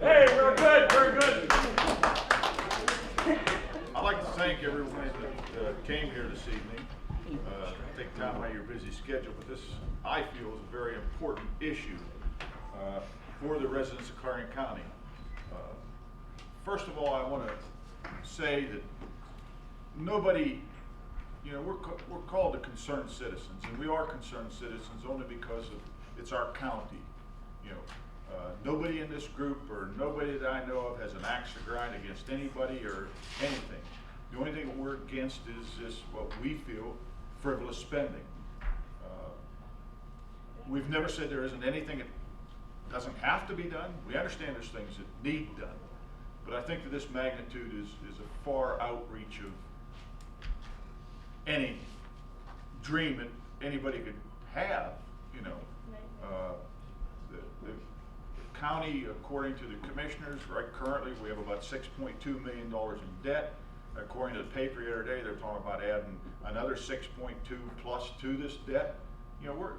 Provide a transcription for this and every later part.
Hey, we're good, we're good. I'd like to thank everyone that came here this evening. Take time out of your busy schedule, but this, I feel, is a very important issue for the residents of Clarion County. First of all, I want to say that nobody, we're called the concerned citizens, and we are concerned citizens only because it's our county. Nobody in this group or nobody that I know of has an axe to grind against anybody or anything. The only thing that we're against is this, what we feel, frivolous spending. We've never said there isn't anything that doesn't have to be done. We understand there's things that need done. But I think that this magnitude is a far outreach of any dream that anybody could have, the county, according to the commissioners, right currently we have about $6.2 million in debt. According to the paper the other day, they're talking about adding another 6.2 plus to this debt.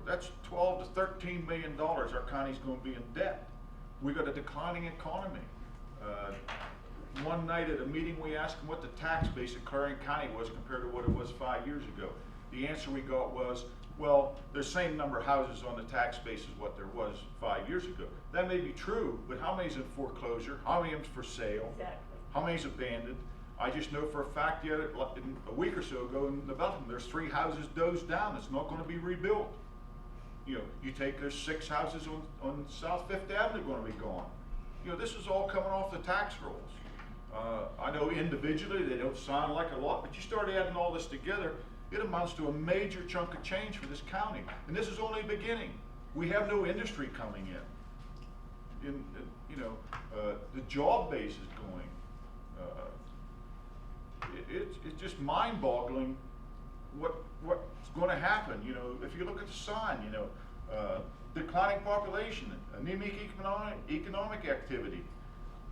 That's $12 to $13 million our county's going to be in debt. We got a declining economy. One night at a meeting, we asked them what the tax base in Clarion County was compared to what it was 5 years ago. The answer we got was, well, there's the same number of houses on the tax base as what there was 5 years ago. That may be true, but how many's in foreclosure? How many of them's for sale? Exactly. How many's abandoned? I just know for a fact a week or so ago in Development, there's 3 houses dozed down. It's not going to be rebuilt. You take there's 6 houses on South Fifth Avenue going to be gone. This is all coming off the tax rolls. I know individually they don't sound like a lot, but you start adding all this together, it amounts to a major chunk of change for this county. And this is only the beginning. We have no industry coming in. The job base is going. It's just mind-boggling what's going to happen. If you look at the sign, declining population, anemic economic activity,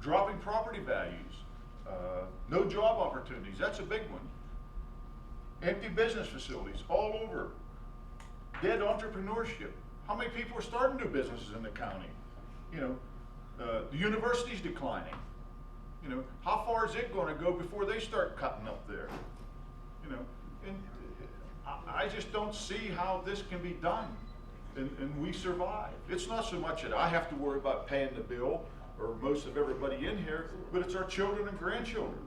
dropping property values, no job opportunities. That's a big one. Empty business facilities all over. Dead entrepreneurship. How many people are starting new businesses in the county? The university's declining. How far is it going to go before they start cutting up there? And I just don't see how this can be done and we survive. It's not so much that I have to worry about paying the bill or most of everybody in here, but it's our children and grandchildren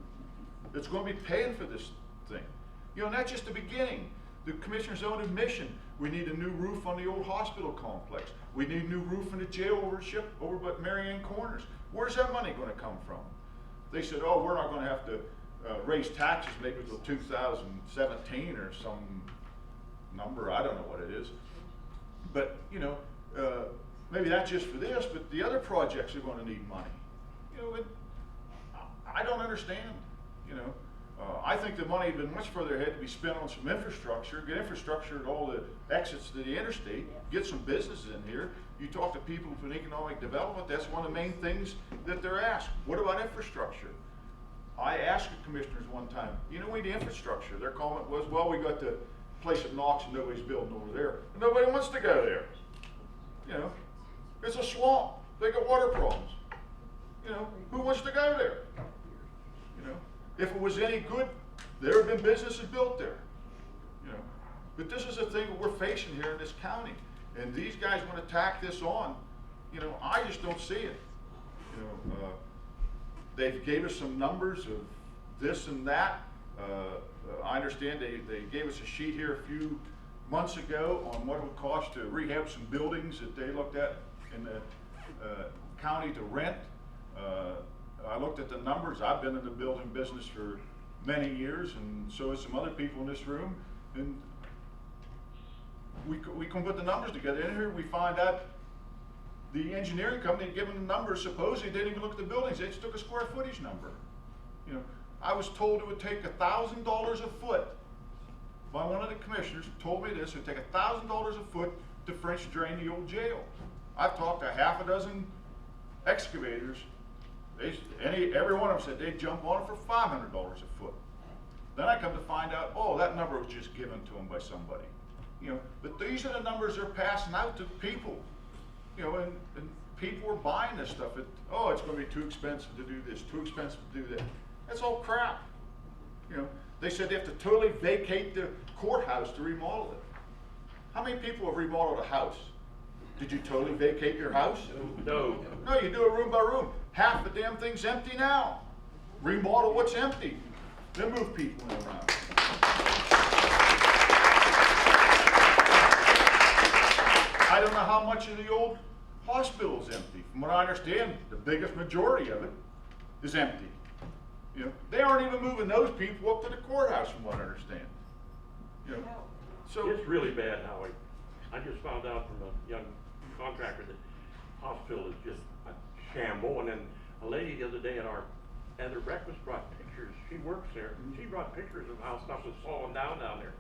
that's going to be paying for this thing. And that's just the beginning. The commissioner's own admission, we need a new roof on the old hospital complex. We need a new roof in the jail over by Marianne Corners. Where's that money going to come from? They said, oh, we're not going to have to raise taxes maybe until 2017 or some number, I don't know what it is. But, maybe that's just for this, but the other projects are going to need money. I don't understand, I think the money had been much further ahead to be spent on some infrastructure, get infrastructure at all the exits to the interstate, get some businesses in here. You talk to people from economic development, that's one of the main things that they're asked. What about infrastructure? I asked the commissioners one time, we need infrastructure. Their comment was, well, we got the place at Knox and nobody's building over there. And nobody wants to go there. It's a swamp. They got water problems. Who wants to go there? If it was any good, there have been businesses built there. But this is the thing that we're facing here in this county. And these guys want to tack this on. I just don't see it. They gave us some numbers of this and that. I understand they gave us a sheet here a few months ago on what it would cost to rehab some buildings that they looked at in the county to rent. I looked at the numbers. I've been in the building business for many years, and so has some other people in this room. And we can put the numbers together. In here, we find out the engineering company had given the numbers. Supposedly, they didn't even look at the buildings. They just took a square footage number. I was told it would take $1,000 a foot by one of the commissioners. Told me this. It would take $1,000 a foot to French drain the old jail. I've talked to half a dozen excavators. Every one of them said they'd jump on it for $500 a foot. Then I come to find out, oh, that number was just given to them by somebody. But these are the numbers they're passing out to people. And people are buying this stuff. Oh, it's going to be too expensive to do this, too expensive to do that. That's all crap. You know, they said they have to totally vacate the courthouse to remodel it. How many people have remodeled a house? Did you totally vacate your house? No. No, you do it room by room. Half the damn thing's empty now. Remodel what's empty. Then move people in around. I don't know how much of the old hospital is empty. From what I understand, the biggest majority of it is empty. You know, they aren't even moving those people up to the courthouse, from what I understand. You know, so It's really bad, Howie. I just found out from a young contractor that hospital is just a shamble. And then a lady the other day at her breakfast brought pictures. She works there. She brought pictures of how stuff was falling down there.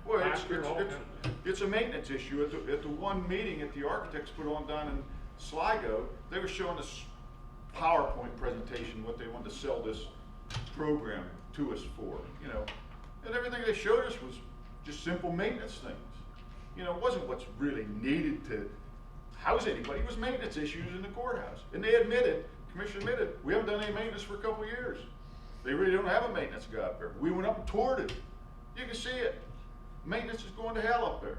well, Plaster, all kinds of- it's a maintenance issue. At the one meeting at the architects put on down in Sligo, they were showing us PowerPoint presentation what they wanted to sell this program to us for, you know. And everything they showed us was just simple maintenance things. You know, it wasn't what's really needed to house anybody. It was maintenance issues in the courthouse. And they admitted, the commission admitted, we haven't done any maintenance for a couple of years. They really don't have a maintenance guy up there. We went up and toured it. You can see it. Maintenance is going to hell up there.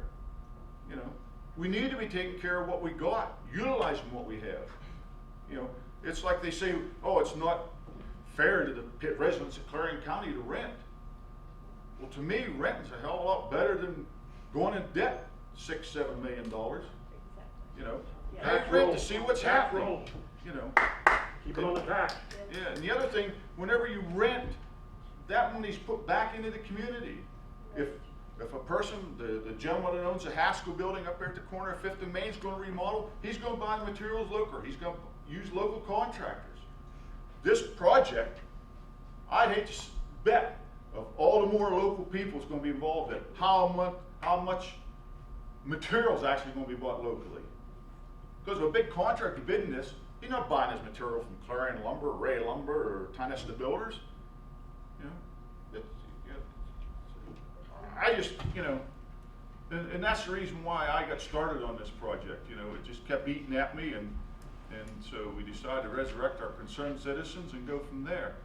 You know, we need to be taking care of what we got, utilizing what we have. You know, it's like they say, oh, it's not fair to the residents of Clarion County to rent. Well, to me, renting's a hell of a lot better than going in debt $6-7 million. You know, pay rent to see what's happening. You know, Keep it on the tax. yeah. And the other thing, whenever you rent, that money's put back into the community. If a person, the gentleman that owns the Haskell building up there at the corner of 5th and Main is going to remodel, he's going to buy the materials local. He's going to use local contractors. This project, I'd hate to bet of all the more local people it's going to be involved in, how much material is actually going to be bought locally. Because if a big contractor bidding this, he's not buying his material from Clarion Lumber, or Ray Lumber, or Tynesta Builders. You know, I just, you know, and that's the reason why I got started on this project. You know, it just kept eating at me, and so we decided to resurrect our concerned citizens and go from there.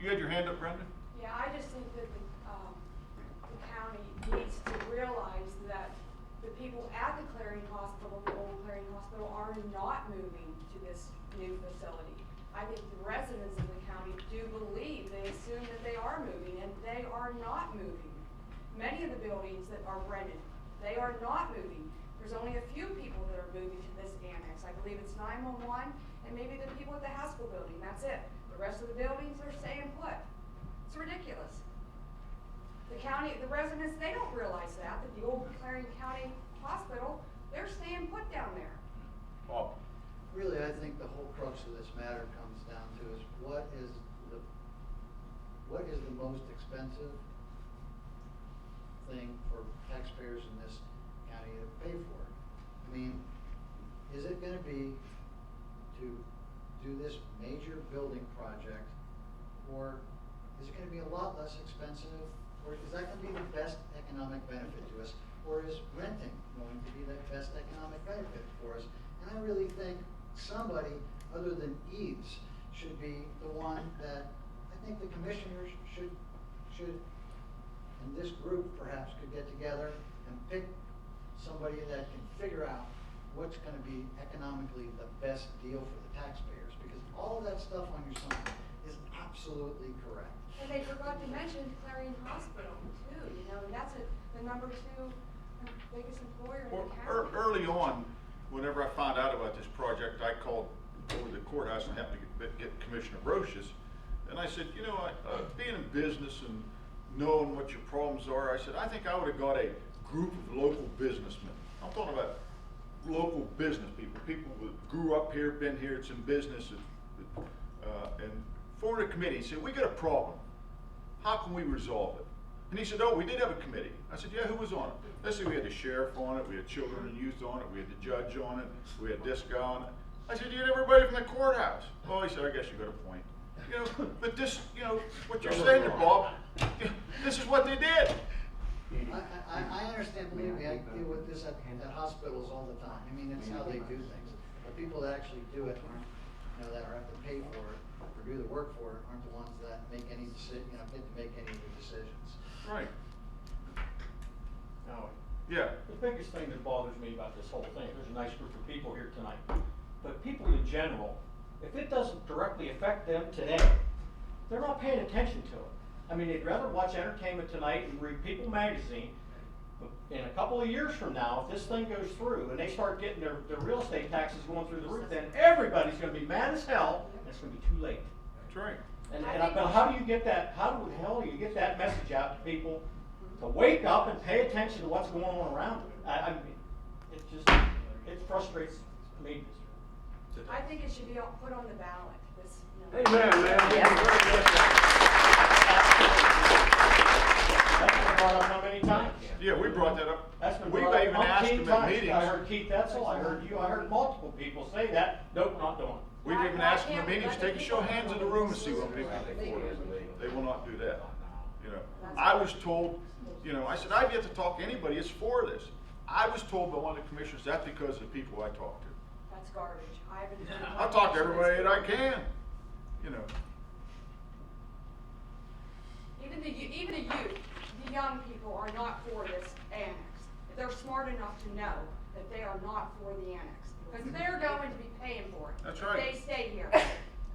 You had your hand up, Brenda? Yeah, I just think that the county needs to realize that the people at the Clarion Hospital, the old Clarion Hospital, are not moving to this new facility. I think the residents of the county do believe, they assume that they are moving, and they are not moving. Many of the buildings that are rented, they are not moving. There's only a few people that are moving to this annex. I believe it's 911 and maybe the people at the Haskell building, that's it. The rest of the buildings are staying put. It's ridiculous. The county, the residents, they don't realize that the old Clarion County Hospital, they're staying put down there. Bob. Really, I think the whole crux of this matter comes down to is what is the most expensive thing for taxpayers in this county to pay for? I mean, is it gonna be to do this major building project, or is it gonna be a lot less expensive, or is that gonna be the best economic benefit to us, or is renting going to be the best economic benefit for us? And I really think somebody other than Eads should be the one that, I think the commissioners should, and this group perhaps could get together and pick somebody that can figure out what's gonna be economically the best deal for the taxpayers, because all of that stuff on your sign is absolutely correct. And they forgot to mention Clarion Hospital too, you know, and that's the number 2 biggest employer in Well, the county. early on, whenever I found out about this project, I called over the courthouse and happened to get Commissioner Brochus, and I said, you know, being in business and knowing what your problems are, I said, I think I would have got a group of local businessmen. I'm talking about local business people who grew up here, been here, it's in business, and formed a committee. He said, we got a problem. How can we resolve it? And he said, oh, we did have a committee. I said, yeah, who was on it? They said we had the sheriff on it, we had children and youth on it, we had the judge on it, we had this guy on it. I said, you had everybody from the courthouse. Oh, he said, I guess you got a point. You know, but this, you know, what you're saying there, Bob, this is what they did. I understand, believe me, I deal with this at hospitals all the time. I mean, it's how they do things. the people that actually do it aren't, that are have to pay for it, or do the work for it, aren't the ones that make any get to make any of the decisions. Right. Now, Yeah. the biggest thing that bothers me about this whole thing, there's a nice group of people here tonight, but people in general, if it doesn't directly affect them today, they're not paying attention to it. I mean, they'd rather watch entertainment tonight and read People magazine. But in a couple of years from now, if this thing goes through and they start getting their real estate taxes going through the roof, then everybody's gonna be mad as hell, and it's gonna be too late. That's right. But how do you get that, how the hell do you get that message out to people to wake up and pay attention to what's going on around them? I mean, it frustrates me. I think it should be put on the ballot, this. Amen, man. That's been brought up how many times? Yeah, we brought that up. That's been We've brought up even asked umpteen them at times. meetings. I heard Keith Etzel, I heard you, I heard multiple people say that. Nope, not doing it. We've even asked them at meetings, take a show of hands in the room and see what people think for it. They will not do that. I was told, I said, I've yet to talk to anybody that's for this. I was told by one of the commissioners, that's because of the people I talked to. That's garbage. I haven't. I'll talk to everybody that I can, Even the youth, the young people are not for this annex. They're smart enough to know that they are not for the annex, because they're going to be paying for it. That's if right. They stay here.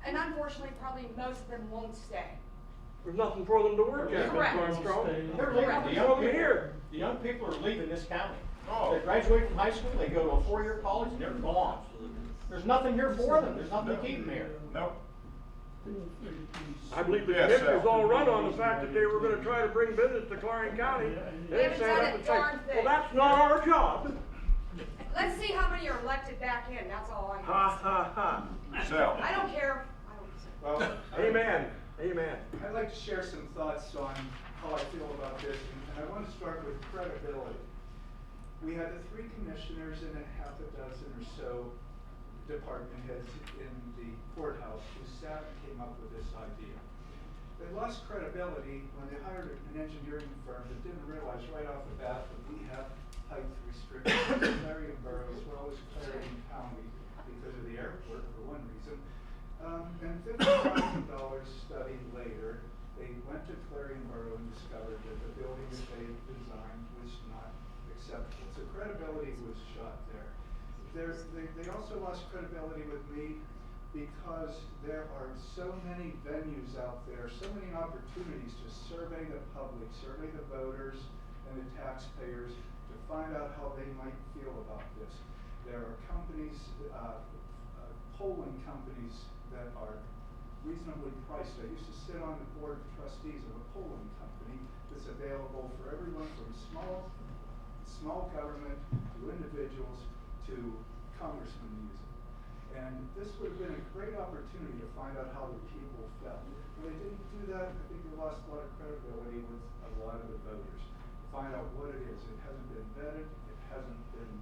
And unfortunately, probably most of them won't stay. There's nothing for them to work at, Correct. Mr. Armstrong. They're leaving. Correct. The Come young over here. The young people are leaving this county. Oh. They graduate from high school, they go to a 4-year college, and they're gone. There's nothing here for them, there's nothing to keep them here. No. I believe the Yes, commissioners sir. all run on the fact that they were gonna try to bring business to Clarion County. They haven't sat done up a and darn said, thing. well, that's not our job. Let's see how many are elected back in. That's all I Ha, have. ha, ha. Sal. I don't care. Well, Amen, amen. I'd like to share some thoughts on how I feel about this, and I want to start with credibility. We had the 3 commissioners and a half a dozen or so department heads in the courthouse who sat and came up with this idea. They lost credibility when they hired an engineering firm that didn't realize right off the bat that we have height restrictions in Clarion Borough as well as Clarion County because of the airport, for one reason. And $50,000 study later, they went to Clarion Borough and discovered that the building that they designed was not acceptable. So credibility was shot there. They also lost credibility with me because there are so many venues out there, so many opportunities to survey the public, survey the voters and the taxpayers to find out how they might feel about this. There are companies, polling companies that are reasonably priced. I used to sit on the board of trustees of a polling company that's available for everyone from small government to individuals to congressmen use it. And this would have been a great opportunity to find out how the people felt. When they didn't do that, I think they lost a lot of credibility with a lot of the voters. To find out what it is. It hasn't been vetted. It hasn't been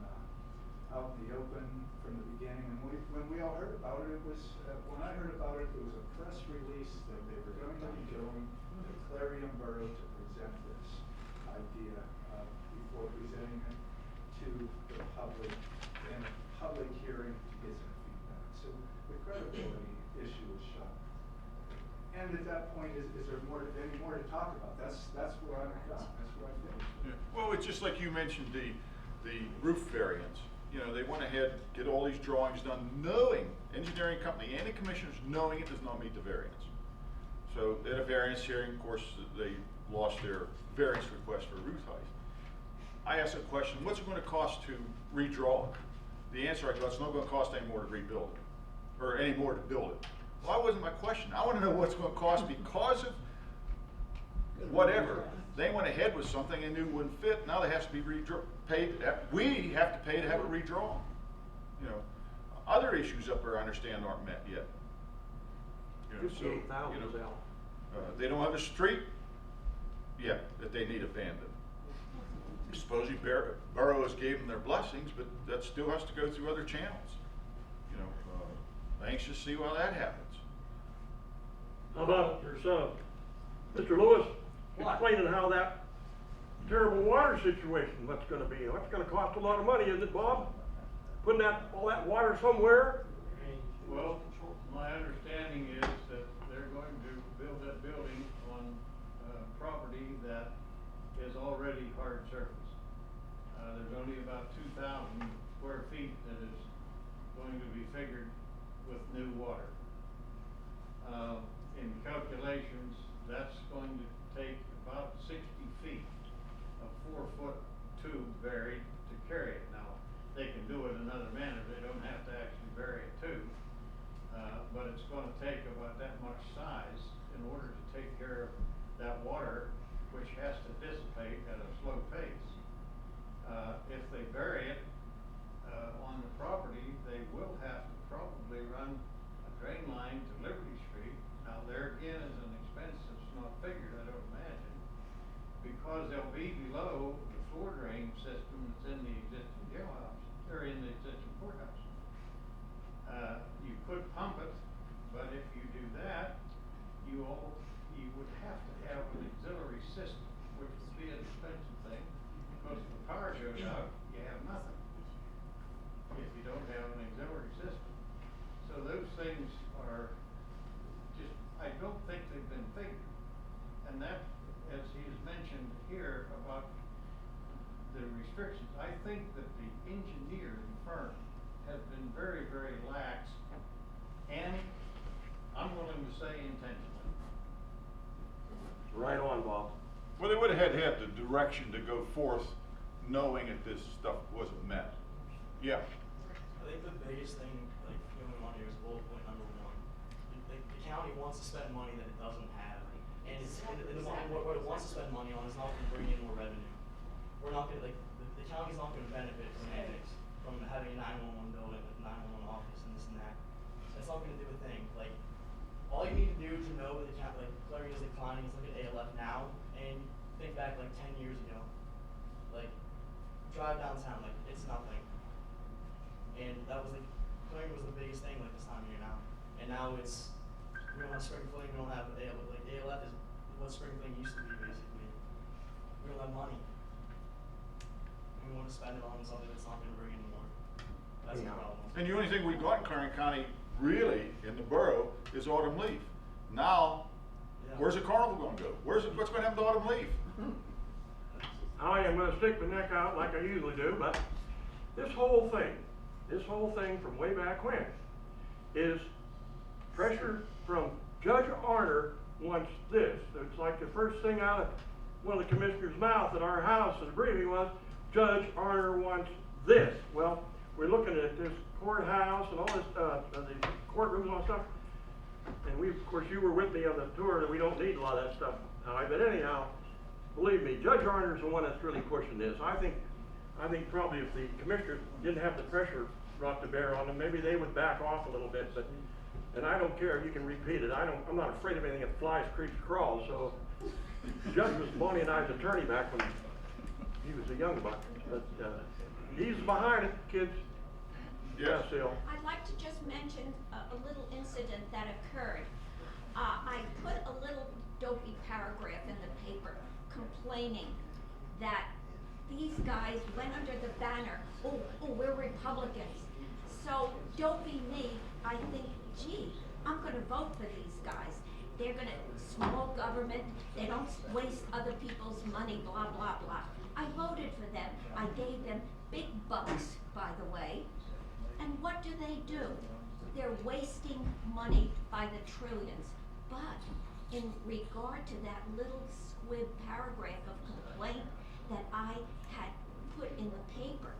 out in the open from the beginning. And when we all heard about it, when I heard about it, it was a press release that they were going to be going to Clarion Borough to present this idea before presenting it to the public in a public hearing to get some feedback. So the credibility issue is shot. And at that point, is there any more to talk about? That's where I'm done. That's where I finished. Yeah. Well, it's just like you mentioned the roof variance. They went ahead, get all these drawings done, knowing, engineering company and the commissioners knowing it does not meet the variance. So at a variance hearing, of course, they lost their variance request for roof height. I asked a question, what's it going to cost to redraw it? The answer I got, it's not going to cost any more to rebuild it, or any more to build it. Well, that wasn't my question. I want to know what's going to cost because of whatever. They went ahead with something they knew wouldn't fit. Now they have to be paid. We have to pay to have it redrawn. Other issues up there I understand aren't met yet. $58,000 is out. They don't have a street yet that they need abandoned. Supposedly boroughs gave them their blessings, but that still has to go through other channels. Anxious to see how that happens. How about yourself, Mr. Lewis, What? explaining how that terrible water situation, what's gonna be, that's gonna cost a lot of money, isn't it, Bob? putting all that water somewhere? Well, my understanding is that they're going to build that building on, property that is already hard surface. There's only about 2,000 square feet that is going to be figured with new water. In calculations, that's going to take about 60 feet of 4-foot tube buried to carry it. Now, they can do it another manner, they don't have to actually bury a tube. But it's gonna take about that much size in order to take care of that water, which has to dissipate at a slow pace. If they bury it, on the property, they will have to probably run a drain line to Liberty Street. Now, there again is an expense that's not figured, I don't imagine, because they'll be below the floor drain system that's in the existing jailhouse, or in the existing courthouse. You could pump it, but if you do that, you would have to have an auxiliary system, which would be an expensive thing, because if the power goes out, you have nothing, if you don't have an auxiliary system. So those things are just, I don't think they've been figured. And that, as he has mentioned here about the restrictions, I think that the engineering firm has been very, very lax, and I'm willing to say intentionally. Right on, Bob. Well, they would have had the direction to go forth, knowing that this stuff wasn't met. Yeah. I think the biggest thing, like, going on here is bullet point number one. The county wants to spend money that it doesn't have, and it's, what it wants to spend money on is not gonna bring in more revenue. We're not gonna, like, the county's not gonna benefit from anything, from having a 911 building, with 911 office and this and that. That's not gonna do a thing. Like, all you need to do to know the county, like, Clarion is declining, is look at ALF now, and think back like 10 years ago. Like, drive downtown, like, it's nothing. And that was like, Clarion was the biggest thing like this time of year now. And now it's, we don't have spring fling, we don't have ALF, like ALF is what spring fling used to be basically. We don't have money. And we want to spend it on something that's not gonna bring in more. That's the problem. And the only thing we've got in Clarion County, really, in the borough, is autumn leaf. Now, Yeah. where's the carnival gonna go? What's gonna happen to autumn leaf? I am gonna stick my neck out like I usually do, but this whole thing from way back when is pressure from Judge Arner wants this. It's like the first thing out of one of the commissioner's mouth at our house at the briefing was, Judge Arner wants this. Well, we're looking at this courthouse and all this, the courtrooms and all that stuff. And we, of course, you were with me on the tour, and we don't need a lot of that stuff, but anyhow, believe me, Judge Arner's the one that's really pushing this. I think probably if the commissioners didn't have the pressure brought to bear on them, maybe they would back off a little bit, but, and I don't care if you can repeat it, I'm not afraid of anything that flies, creeps, crawls, so. Judge was Bonnie and I's attorney back when he was a young buck, but, he's behind it, kids. Yes. Yeah, Sil. I'd like to just mention a little incident that occurred. I put a little dopey paragraph in the paper complaining that these guys went under the banner, oh, we're Republicans. So dopey me, I think, gee, I'm gonna vote for these guys. They're gonna, small government, they don't waste other people's money, blah, blah, blah. I voted for them. I gave them big bucks, by the way. And what do? They're wasting money by the trillions. But in regard to that little squib paragraph of complaint that I had put in the paper,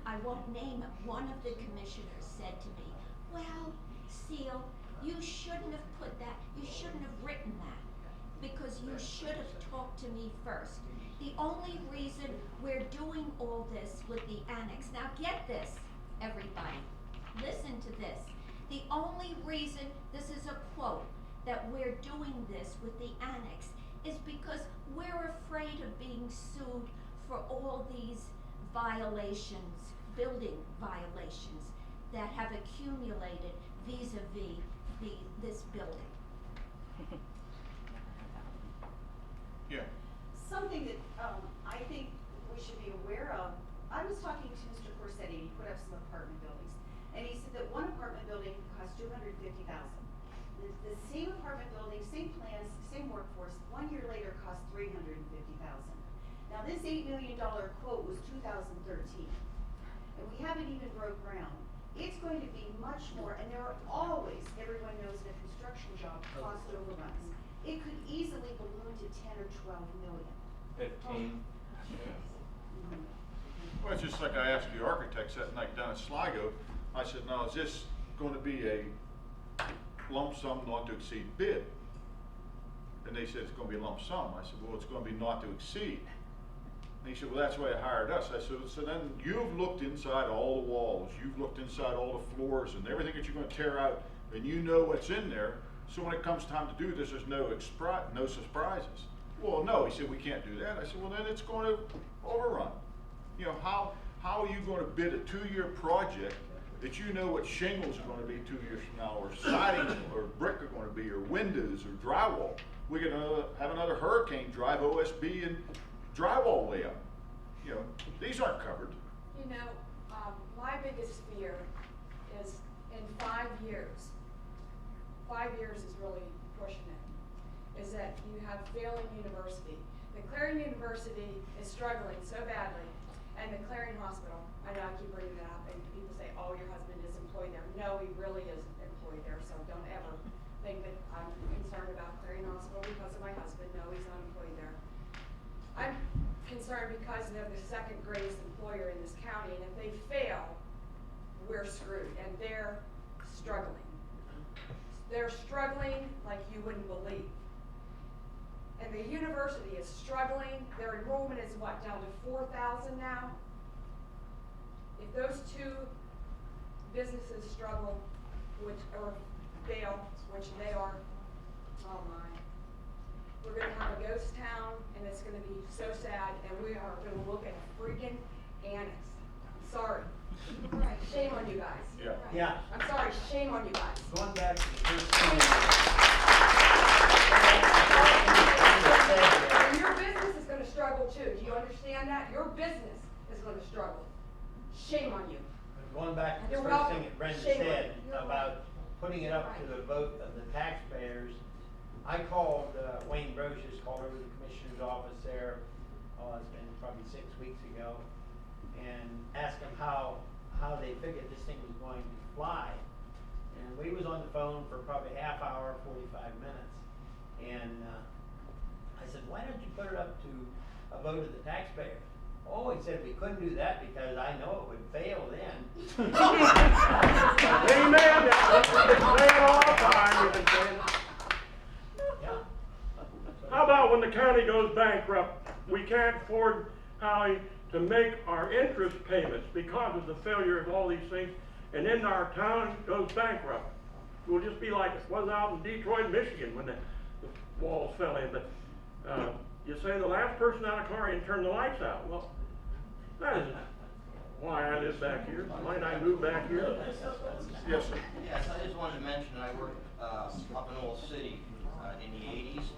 I won't name it, one of the commissioners said to me, well, Seal, you shouldn't have put that, you shouldn't have written that, because you should have talked to me first. The only reason we're doing all this with the annex, now get this, everybody, listen to this. The only reason, this is a quote, that we're doing this with the annex is because we're afraid of being sued for all these violations, building violations that have accumulated vis-a-vis this building. Yeah. Something that I think we should be aware of. I was talking to Mr. Now, this $8 million quote was 2013, and we haven't even broke ground. It's going to be much more, and there are always, everyone knows in a construction job, cost overruns. It could easily balloon to 10 or 12 million. 15. Well, it's just like I asked the architects that night down in Sligo. I said, now, is this going to be a lump sum not to exceed bid? And they said, it's going to be a lump sum. I said, well, it's going to be not to exceed. And he said, well, that's why they hired us. I said, so then you've looked inside all the walls, you've looked inside all the floors and everything that you're going to tear out, and you know what's in there. So when it comes time to do this, there's no surprises. Well, no, he said, we can't do that. I said, well, then it's going to overrun. You know, how are you going to bid a 2-year project that you know what shingles are going to be 2 years from now, or siding, or brick are going to be, or windows, or drywall? We're going to have another hurricane drive OSB and drywall way up. You know, these aren't covered. You know, my biggest fear is in 5 years, 5 years is really pushing it, is that you have failing university. The Clarion University is struggling so badly, and the Clarion Hospital, I know I keep bringing that up, and people say, oh, your husband is employed there. No, he really isn't employed there, so don't ever think that I'm concerned about Clarion Hospital because of my husband. No, he's not employed there. I'm concerned because they're the second greatest employer in this county, and if they fail, we're screwed, and they're struggling. They're struggling like you wouldn't believe. And the university is struggling. Their enrollment is what, down to 4,000 now? If those two businesses struggle, or fail, which they are, oh my. We're gonna have a ghost town, and it's gonna be so sad, and we are gonna look at a freaking annex. I'm sorry. Right. Shame on you guys. Yeah. Yeah. I'm sorry, shame on you guys. Going back to the first Shame. thing. And your business is gonna struggle too. Do you understand that? Your business is gonna struggle. Shame on you. Going back to the You're first welcome. thing that Brenda Shame on said you. You're about right. putting it up to the vote of the taxpayers, I called Wayne Brochus, called over to the commissioner's office there, it's been probably 6 weeks ago, and asked him how they figured this thing was going to fly. And we was on the phone for probably half hour, 45 minutes, and I said, why don't you put it up to a vote of the taxpayers? Oh, he said, we couldn't do that because I know it would fail then. Amen. Say it all the time. You've been saying it. Yeah. How about when the county goes bankrupt, we can't afford, Howie, to make our interest payments because of the failure of all these things, and then our town goes bankrupt. We'll just be like it was out in Detroit, Michigan when the walls fell in. But you say the last person out of Clarion turned the lights out. Well, that isn't why I live back here. Might I move back here? Yes, sir. Yes, I just wanted to mention I worked up in Old City in the 80s,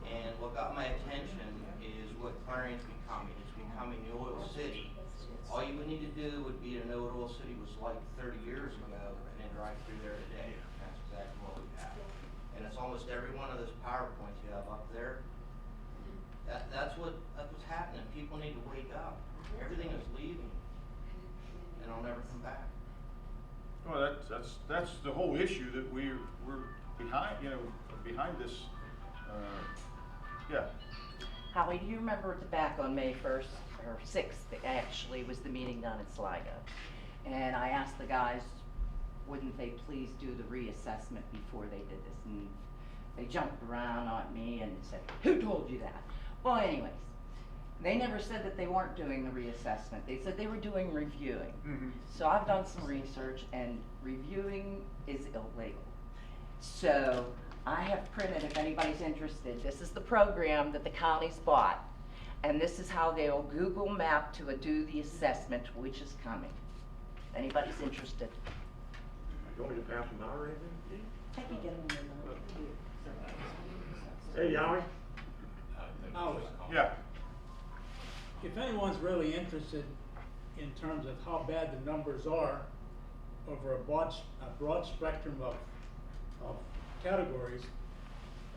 and what got my attention is what Clarion's becoming. It's becoming the oil city. All you would need to do would be to know what Oil City was like 30 years ago and then drive through there today. That's exactly what we have. And it's almost every one of those PowerPoints you have up there. That's what's happening. People need to wake up. Everything is leaving, and it'll never come back. Well, that's the whole issue that we're behind. You know, behind this. Yeah. Howie, do you remember back on May 1st or 6th, actually, was the meeting down in Sligo? And I asked the guys, wouldn't they please do the reassessment before they did this? And they jumped around on me and said, who told you that? Well, anyways, they never said that they weren't doing the reassessment. They said they were doing reviewing. Mm-hmm. So I've done some research, and reviewing is illegal. So I have printed, if anybody's interested, this is the program that the county's bought, and this is how they'll Google map to do the assessment, which is coming. If anybody's interested. You want me to pass them out or anything? I can get them in Hey, Howie? Yeah. If anyone's really interested in terms of how bad the numbers are over a broad spectrum of categories,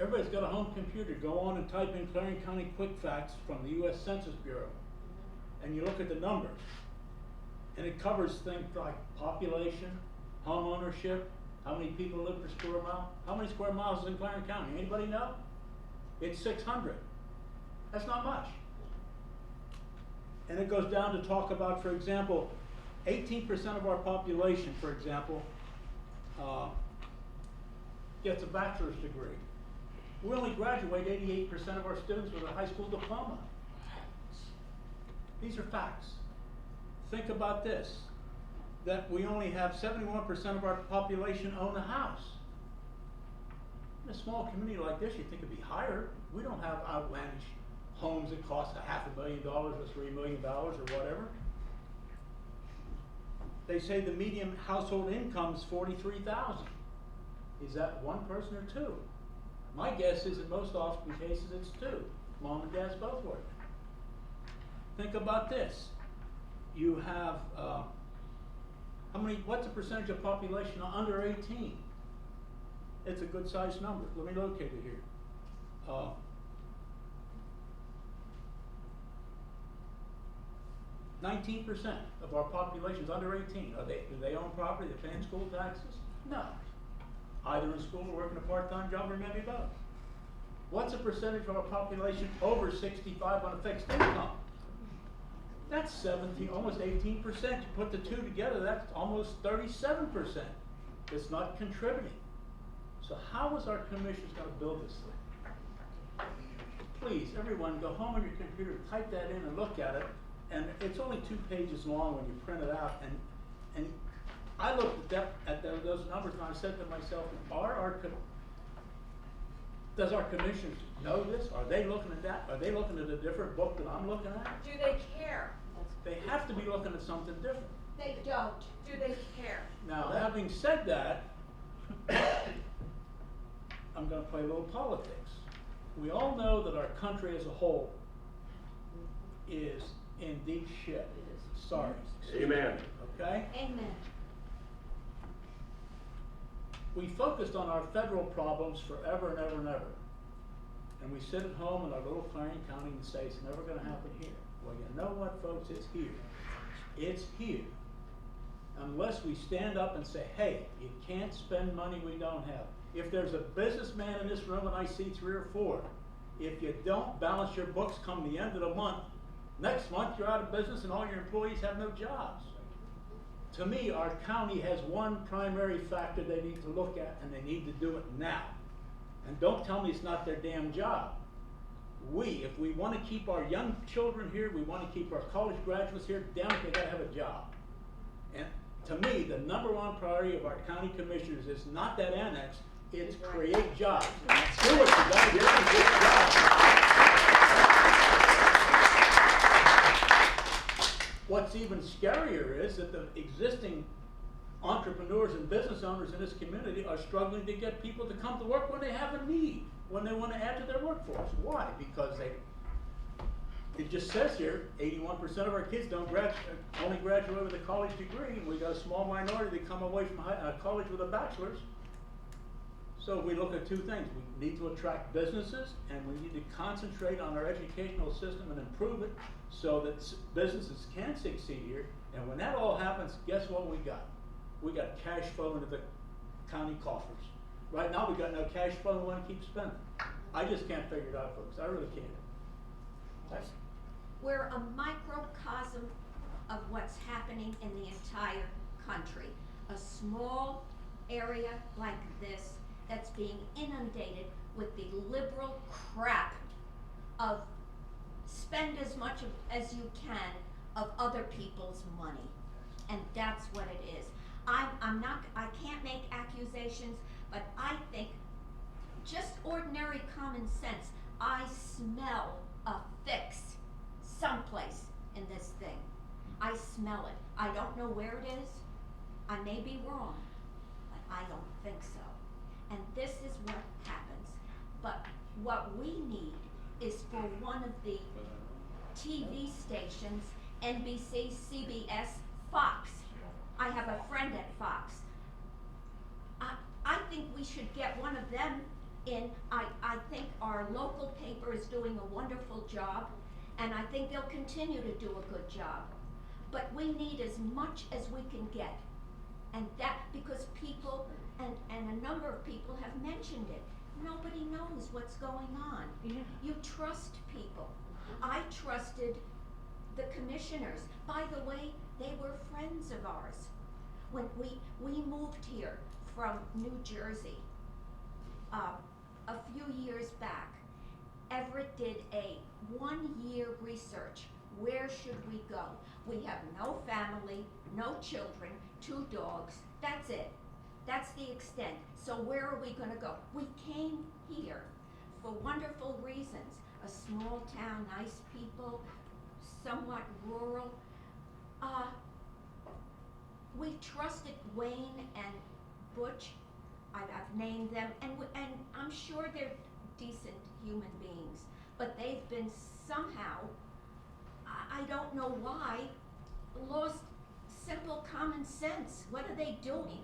Everybody's got a home computer. Go on and type in Clarion County Quick Facts from the US Census Bureau. And you look at the numbers. And it covers things like population, home ownership, how many people live per square mile. How many square miles is in Clarion County? Anybody know? It's 600. That's not much. And it goes down to talk about, for example, 18% of our population, for example, gets a bachelor's degree. We only graduate 88% of our students with a high school diploma. These are facts. Think about this, that we only have 71% of our population own a house. In a small community like this, you'd think it'd be higher. We don't have outlandish homes that cost $500,000 or $3 million or whatever. They say the median household income is $43,000. Is that one person or two? My guess is in most often cases it's two. Mom and dad's both working. Think about this. You have, what's the percentage of population under 18? It's a good sized number. Let me locate it here. 19% of our population is under 18. Do they own property? They're paying school taxes? No. Either in school or working a part-time job or maybe both. What's the percentage of our population over 65 on a fixed income? That's 17, almost 18%. You put the two together, that's almost 37%. It's not contributing. So how is our commissioners going to build this thing? Please, everyone, go home on your computer, type that in and look at it. And it's only 2 pages long when you print it out. And I looked at those numbers and I said to myself, does our commissioners know this? Are they looking at that? Are they looking at a different book that I'm looking at? Do they care? They have to be looking at something different. They don't. Do they care? Now, having said that, I'm going to play a little politics. We all know that our country as a whole is in deep shit. Sorry. Amen. Okay? Amen. We focused on our federal problems forever and ever and ever. And we sit at home in our little Clarion County and say it's never going to happen here. Well, you know what, folks? It's here. It's here. Unless we stand up and say, hey, you can't spend money we don't have. If there's a businessman in this room, and I see 3 or 4, if you don't balance your books come the end of the month, next month you're out of business and all your employees have no jobs. To me, our county has one primary factor they need to look at, and they need to do it now. And don't tell me it's not their damn job. If we want to keep our young children here, we want to keep our college graduates here, damn it, they gotta have a job. And to me, the #1 priority of our county commissioners is not that annex, it's create jobs. Do what you gotta do to get jobs. What's even scarier is that the existing entrepreneurs and business owners in this community are struggling to get people to come to work when they have a need, when they want to add to their workforce. Why? Because it just says here, 81% of our kids only graduate with a college degree, and we got a small minority that come away from college with a bachelor's. So we look at 2 things. We need to attract businesses, and we need to concentrate on our educational system and improve it so that businesses can succeed here. And when that all happens, guess what we got? We got cash flow into the county coffers. Right now, we got no cash flow and we want to keep spending. I just can't figure it out, folks. I really can't. We're a microcosm of what's happening in the entire country. A small area like this that's being inundated with the liberal crap of spend as much as you can of other people's money. And that's what it is. I can't make accusations, but I think just ordinary common sense, I smell a fix someplace in this thing. I smell it. I don't know where it is. I may be wrong, but I don't think so. And this is what happens. But what we need is for one of the TV stations, NBC, CBS, Fox. I have a friend at Fox. I think we should get one of them I think our local paper is doing a wonderful job, and I think they'll continue to do a good job. But we need as much as we can get. And that, because people, and a number of people have mentioned it, nobody knows what's going on. Yeah. You trust people. I trusted the commissioners. By the way, they were friends of ours. When we moved here from New Jersey, a few years back, Everett did a 1-year research. Where should we go? We have no family, no children, 2 dogs, that's it. That's the extent. So where are we gonna go? We came here for wonderful reasons. A small town, nice people, somewhat rural. We trusted Wayne and Butch. I've named them, and I'm sure they're decent human beings, but they've been somehow, I don't know why, lost simple common sense. What are they doing?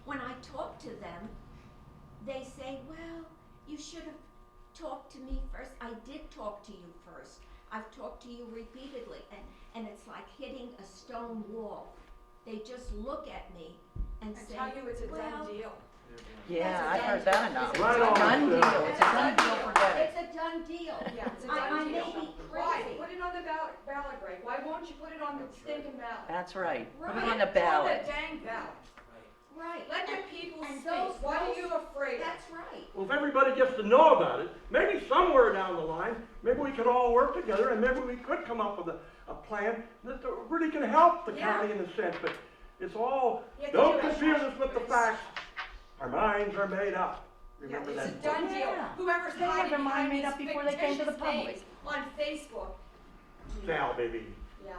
When I talk to them, they say, well, you should have talked to me first. I did talk to you first. I've talked to you repeatedly, and it's like hitting a stone wall. They just look at me and say, tell you it's a well, done deal. Yeah, I've heard that enough. It's Right a on. done deal, it's a done deal, forget it. it's a done deal. Yeah, it's a I done may deal. be Why? crazy. Put it on the ballot, Greg. Why won't you put it on the stinking ballot? That's right, put it Right. on the Put it on ballot. the dang ballot. Right. Let the And- people and speak. those- What are those- you afraid of? That's right. Well, if everybody gets to know about it, maybe somewhere down the line, maybe we could all work together and maybe we could come up with a plan that really can help the Yeah. county in a sense, but it's all, Yeah, don't do it. confuse us with the facts. Our minds are made up. Yeah, Remember it's a that? done deal. Yeah. Whoever's They had hiding their mind behind made these up before they came to the fictitious public. names on Facebook. Sal, baby. Yeah.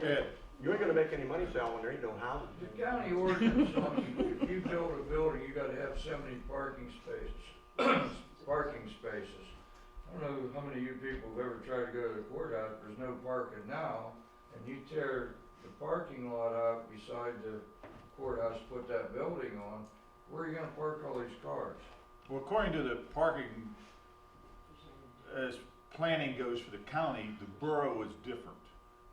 Ted, You ain't gonna make any money, Sal, when there ain't no houses. The county ordinance on, if you build a building, you gotta have so many parking spaces. Parking spaces. I don't know how many of you people have ever tried to go to the courthouse, there's no parking now, and you tear the parking lot out beside the courthouse, put that building on, where are you gonna park all these cars? well, according to the parking, as planning goes for the county, the borough is different.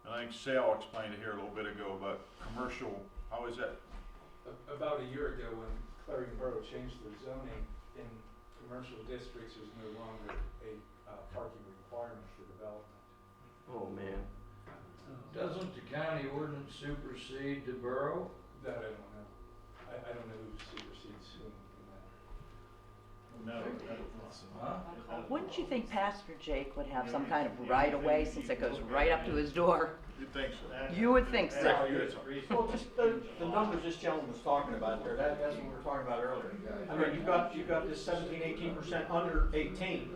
And I think Sal explained it here a little bit ago about commercial, how is that? About a year ago, when Clarion Borough changed the zoning in commercial districts, there's no longer a parking requirement for development. Oh, man. Doesn't the county ordinance supersede the borough? That I don't know. I don't know who supersedes whom in that. No. Huh? Wouldn't you think Pastor Jake would have some kind of right of way since it goes right up to his door? You think so? You would think so. Well, just the numbers this gentleman was talking about there, that's what we were talking about earlier. I mean, you've got this 17-18% under 18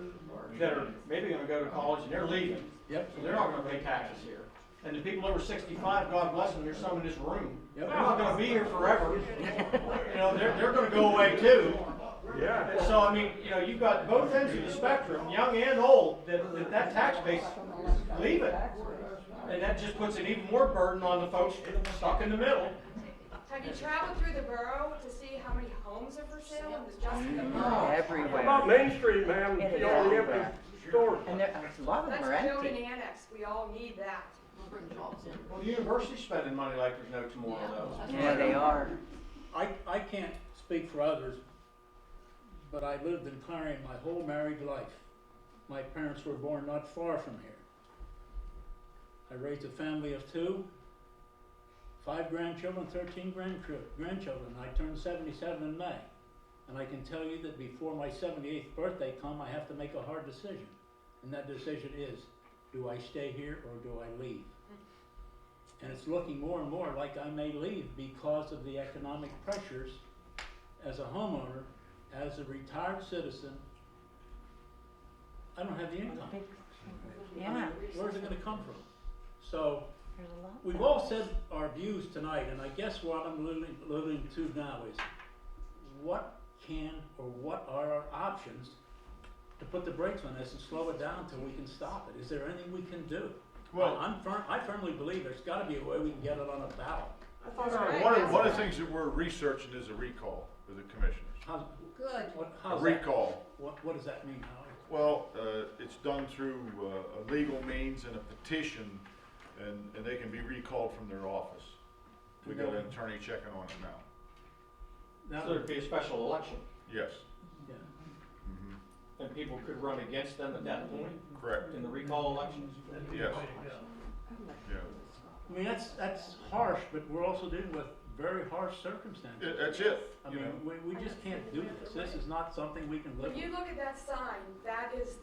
that are maybe gonna go to college and they're leaving. Yep. So they're not gonna pay taxes here. And the people over 65, God bless them, there's some in this room. Yep. They're not gonna be here forever. You know, they're gonna go away too. Yeah. And so, I mean, you know, you've got both ends of the spectrum, young and old, that tax base is leaving. And that just puts an even more burden on the folks stuck in the middle. Have you traveled through the borough to see how many homes are for sale in just in the borough? How about Everywhere. Main Street, man? It See is all the everywhere. empty stores. And there, a lot of them Let's are build an empty. annex. We all need that. Well, the university's spending money like there's no tomorrow though. Yeah, they are. I can't speak for others, but I lived in Clarion my whole married life. My parents were born not far from here. I raised a family of 2, 5 grandchildren, 13 grandchildren. I turned 77 in May. And I can tell you that before my 78th birthday come, I have to make a hard decision. And that decision is, do I stay here or do I leave? And it's looking more and more like I may leave because of the economic pressures as a homeowner, as a retired citizen. I don't have the income. Yeah, Where's it gonna come from? So, there's a lot. we've all said our views tonight, and I guess what I'm alluding to now is, what can or what are our options to put the brakes on this and slow it down till we can stop it? Is there anything we can do? Well- I firmly believe there's gotta be a way we can get it on a ballot. I thought That's our- right. One of the things that we're researching is a recall of the commissioners. How's, Good. what, A how's that? recall. What does that mean, Howie? Well, it's done through a legal means and a petition, and they can be recalled from their office. We got an attorney checking on it now. Now, So there'd be a special election, Yes. yeah. Mhm. and people could run against them at that point Correct. in the recall elections. Yes. Yeah. I mean, that's harsh, but we're also dealing with very harsh circumstances. That's it. I you mean, know. we just can't do this. This is not something we can live When you with. look at that sign, that is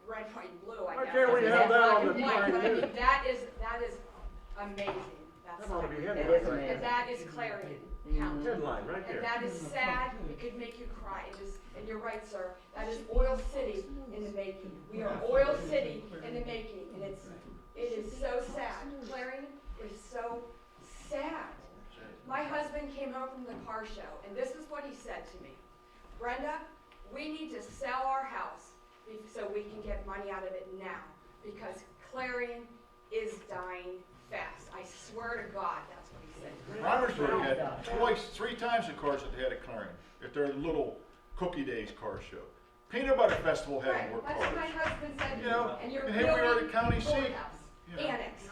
red, white, and blue, I Why guess. can't we It's have not that black on and the white, sign but I too? mean, that is amazing, that That ought to be sign. headline. It is right amazing. And that is Clarion County. Headline, right And there. that is sad, it could make you cry, it is, and you're right, sir, that is Oil City in the making. We are Oil City in the making, and it is so sad. Clarion is so sad. My husband came home from the car show, and this is what he said to me. Brenda, we need to sell our house so we can get money out of it now, because Clarion is dying fast. I swear to God, that's what he said. Romersburg had three times the cars that they had at Clarion, at their little Cookie Days car show. Peanut Butter Festival had Right, more that's what my cars. husband said to You me, know, and you're and here we are at building the county seat, courthouse, you know. annex.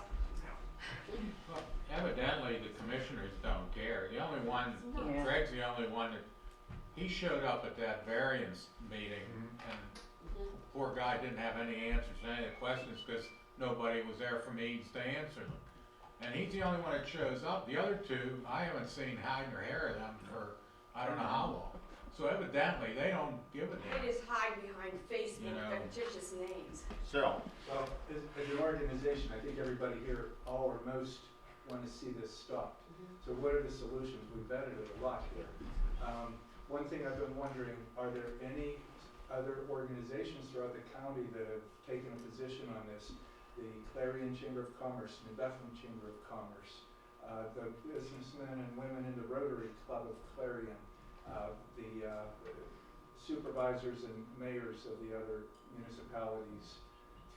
Evidently, the commissioners don't care. The only one, Yeah. Greg's the only one that, he showed up at that variance meeting, and poor guy didn't have any answers to any of the questions, because nobody was there from Eads to answer them. And he's the only one that shows up. The other two, I haven't seen hide nor hair of them for I don't know how long. So evidently, they don't give a damn. It is hide behind Facebook You know. fictitious names. So, Well, as an organization, I think everybody here, all or most, want to see this stopped. So what are the solutions? We've vetted it a lot here. One thing I've been wondering, are there any other organizations throughout the county that have taken a position on this? The Clarion Chamber of Commerce, New Bethlehem Chamber of Commerce, the businessmen and women in the Rotary Club of Clarion, the supervisors and mayors of the other municipalities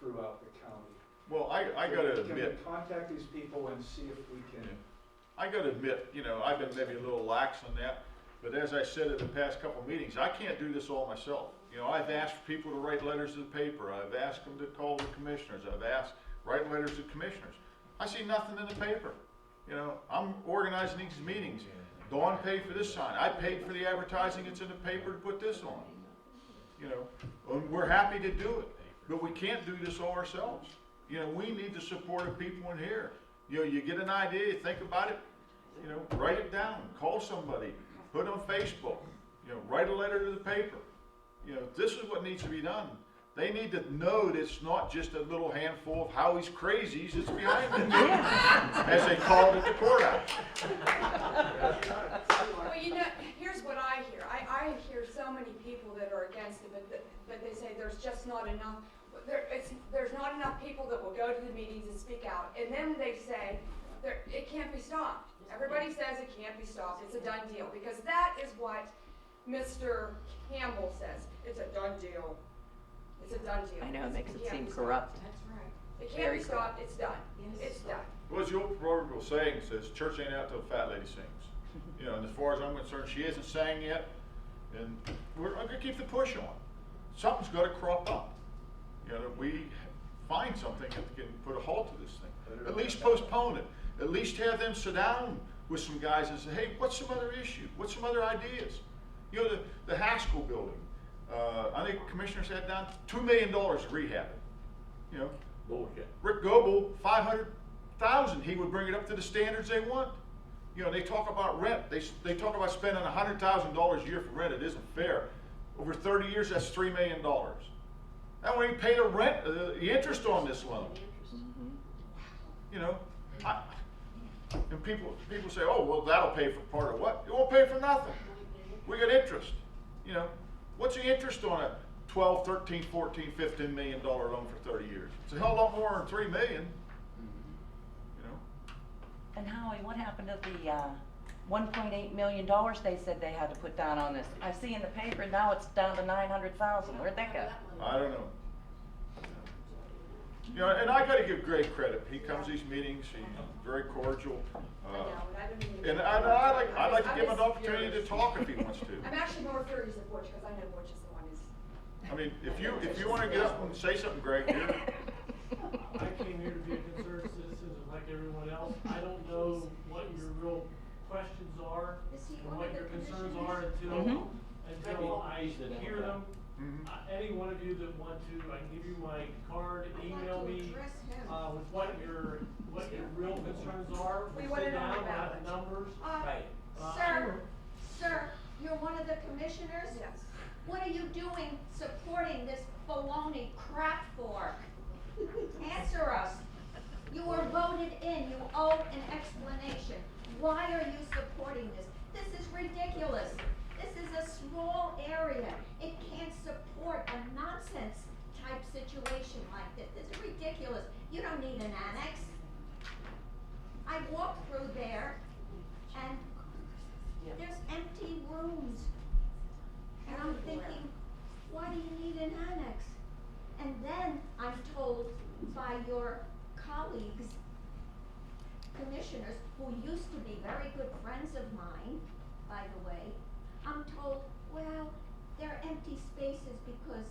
throughout the county. well, I gotta Can we admit, contact these people and see if we can? I gotta admit, you know, I've been maybe a little lax on that, but as I said at the past couple meetings, I can't do this all myself. You know, I've asked people to write letters to the paper, I've asked them to call the commissioners, I've asked, write letters to commissioners. I see nothing in the paper. You know, I'm organizing these meetings. Dawn paid for this sign, I paid for the advertising that's in the paper to put this on. You know, and we're happy to do it, but we can't do this all ourselves. You know, we need the support of people in here. You know, you get an idea, you think about it, you know, write it down, call somebody, put it on Facebook, you know, write a letter to the paper. You know, this is what needs to be done. They need to know that it's not just a little handful of Howie's crazies that's behind it, as they called it at the courthouse. Well, you know, here's what I hear. I hear so many people that are against it, but they say there's just not enough. There's not enough people that will go to the meetings and speak out. And then they say, it can't be stopped. Everybody says it can't be stopped. It's a done deal. Because that is what Mr. Campbell says. It's a done deal. It's a done deal. I know, it makes it can't seem be stopped. corrupt. That's right. It can't Very be stopped. It's done. It's done. Well, as the old proverbial saying says, church ain't out till the fat lady sings. You know, and as far as I'm concerned, she hasn't sang yet, and I'm gonna keep the push on. Something's gotta crop up. You know, that we find something that can put a halt to this thing. At least postpone it. At least have them sit down with some guys and say, hey, what's some other issue? What's some other ideas? You know, the Haskell building, I think commissioners had down $2 million to rehab it. You know, Bullshit. Rick Goebel, 500,000, he would bring it up to the standards they want. You know, they talk about rent. They talk about spending $100,000 a year for rent. It isn't fair. Over 30 years, that's $3 million. That won't even pay the rent, the interest on this loan. You know, and people say, oh, well, that'll pay for part of what? It won't pay for nothing. We got interest. You know, what's the interest on a 12, 13, 14, $15 million loan for 30 years? It's a hell of a lot more than $3 million. You know. And Howie, what happened to the $1.8 million they said they had to put down on this? I see in the paper now it's down to $900,000. Where'd that go? I don't know. You know, and I gotta give Greg credit. He comes to these meetings, he's very cordial. I know, and I don't even. And I'd like to give him an opportunity to talk if he wants to. I'm actually more furious at Butch, because I know Butch is the one who's. I mean, if you wanna get up and say something, Greg, you're, I came here to be a concerned citizen like everyone else. I don't know what your real questions are Is he and one what of the your concerns commissioners? are until I Mhm. hear them. Mhm. Any one of you that want to, I can give you my card, email me, with what your real concerns are. We We'll want sit it on down, the we'll have ballot. the numbers. Right. Sir, you're one of the commissioners? Yes. What are you doing supporting this baloney crap for? Answer us. You were voted in, you owe an explanation. Why are you supporting this? This is ridiculous. This is a small area. It can't support a nonsense type situation like this. This is ridiculous. You don't need an annex. I walked through there and there's empty rooms. And I'm thinking, why do you need an annex? And then I'm told by your colleagues, commissioners, who used to be very good friends of mine, by the way, I'm told, well, they're empty spaces because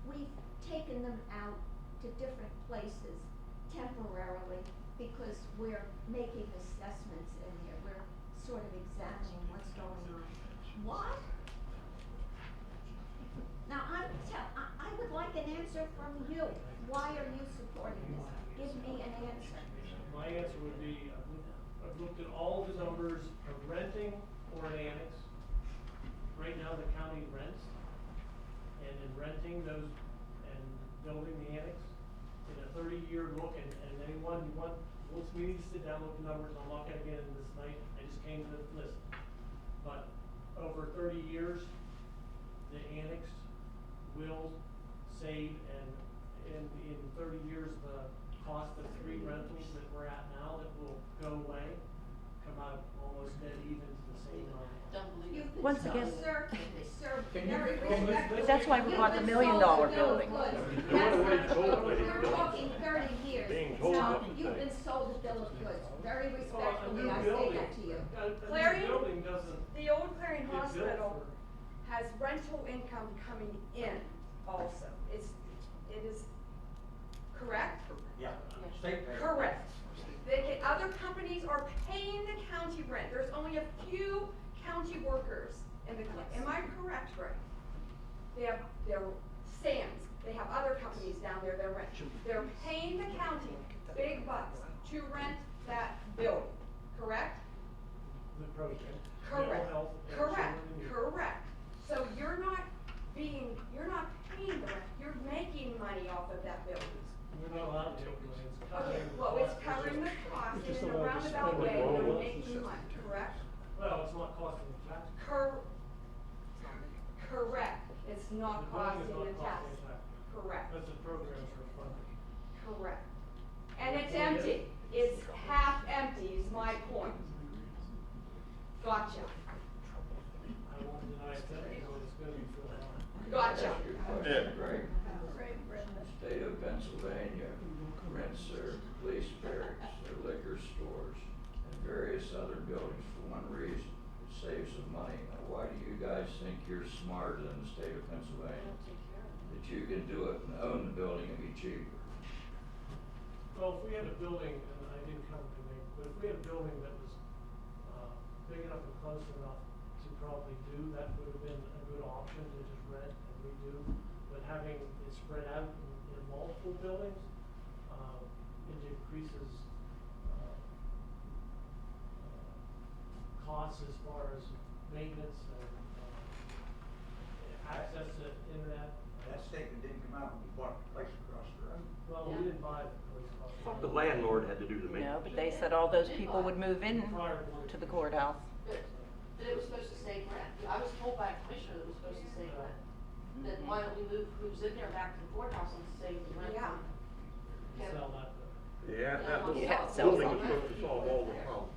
we've taken them out to different places temporarily because we're making assessments in there. We're sort of examining what's going on. What? Now, I would like an answer from you. Why are you supporting this? Give me an answer. My answer would be, I've looked at all the numbers of renting or an annex. Right now, the county rents, and in renting those and building the annex, in a 30-year look, and anyone who wants me to sit down, look at numbers, I'm not gonna get into this tonight, I just came to this list. But over 30 years, the annex will save, and in 30 years, the cost of 3 rentals that we're at now that will go away, come out almost dead even to the same amount. You've been Once so- again- Sir, Can you- very can you- respectfully. That's why we You've want the been $1 million sold a bill of building. goods. Doing That's what not he's told, true. but he's You're doing. talking 30 years. Being told Now, different you've been things. sold a bill of goods. Very Well, a respectfully, new I say building- that to you. A new Clarion? building doesn't The old Clarion get built Hospital for. has rental income coming in also. It is correct? Yeah. State pay. Correct. Other companies are paying the county rent. There's only a few county workers in the, am I correct, Greg? They have their Sam's, they have other companies down there that rent. They're paying the county big bucks to rent that building, correct? The program. Correct, Mental health and correct, children. correct. So you're not paying the rent, you're making money off of that building. We're not allowed to, it's Okay, covering the well, it's cost. covering the cost We're and just in a allowed to roundabout spend it way, all you're at making money, correct? Well, it's not costing the tax. Correct, it's not The building costing is the not tax, costing the tax. correct, That's the programs for funding. correct. And it's empty, it's half empty is my point. Gotcha, I won't deny it, but it's gonna be filled out. gotcha. Question, Greg. State of Pennsylvania rents their police barracks, their liquor stores, and various other buildings for one reason, it saves them money. Now, why do you guys think you're smarter than the state of Pennsylvania? That you can do it and own the building and be cheaper? Well, if we had a building, and I didn't come to me, but if we had a building that was, big enough and close enough to probably do, that would have been a good option to just rent and redo. But having it spread out in multiple buildings, it decreases, costs as far as maintenance and, access to internet. That statement didn't come out when we bought the place across the road. Well, we didn't buy the place across the Thought road. the landlord had to do the No, maintenance. but they said all those people would move in Prior to- to the courthouse. But it was supposed to stay rent. I was told by a commissioner that it was supposed to stay rent. Then why don't we move who's in there back to the courthouse and stay the rent? Yeah. Sell that. Yeah, that little Yeah, building so- was supposed to solve all the problems.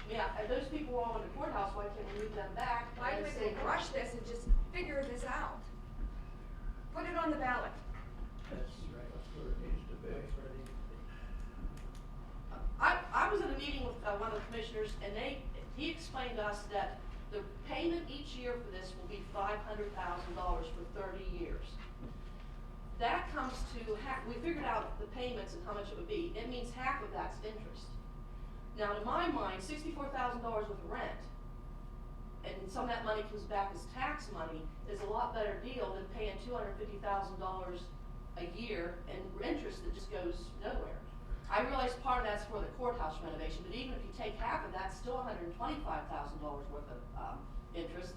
Yeah, and those people were all in the courthouse, why can't we move them back? Why and would stay they rent? rush this and just figure this out? Put it on the ballot. That's right. That's where it needs to be. one of the commissioners, and he explained to us that the payment each year for this will be $500,000 for 30 years. That comes to we figured out the payments and how much it would be. It means half of that's interest. Now, to my mind, $64,000 worth of rent, and some of that money comes back as tax money, is a lot better deal than paying $250,000 a year in interest that just goes nowhere. I realize part of that's for the courthouse renovation, but even if you take half of that, still $125,000 worth of interest,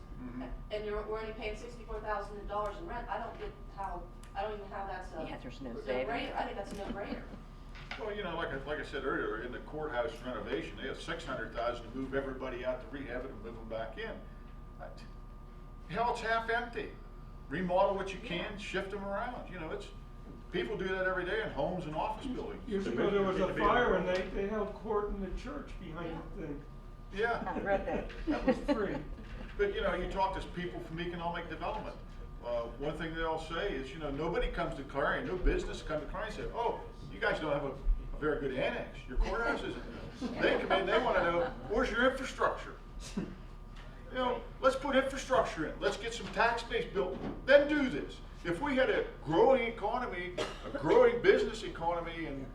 and we're only paying $64,000 in rent. I don't even know how that's a there's no no-brainer. I think that's a no-brainer. Well, you know, like I said earlier, in the courthouse renovation, they have $600,000 to move everybody out to rehab it and move them back in. Hell, it's half empty. Remodel what you can, shift them around. You know, people do that every day in homes and office buildings. Years ago, there was a fire and they held court in the church behind the thing. Yeah. I read that. That was free. But, you know, you talk to people from economic development. One thing they'll say is, you know, nobody comes to Clarion, no business comes to Clarion and say, oh, you guys don't have a very good annex. Your courthouse isn't. They come in, they want to know, where's your infrastructure? You know, let's put infrastructure in. Let's get some tax base built. Then do this. If we had a growing economy, a growing business economy and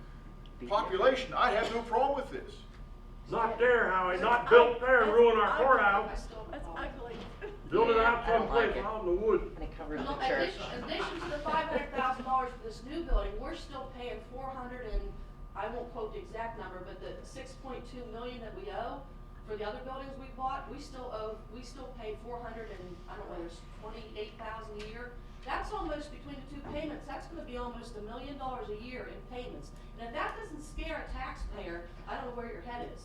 population, I'd have no problem with this. Not there, Howie, not built there and ruin our courthouse. That's ugly. Build it out someplace out in the woods. And it covers No, the church. in addition to the $500,000 for this new building, we're still paying $400 and, I won't quote the exact number, but the $6.2 million that we owe for the other buildings we bought, we still pay $400 and, I don't know, there's $28,000 a year. That's almost, between the two payments, that's gonna be almost $1 million a year in payments. And if that doesn't scare a taxpayer, I don't know where your head is.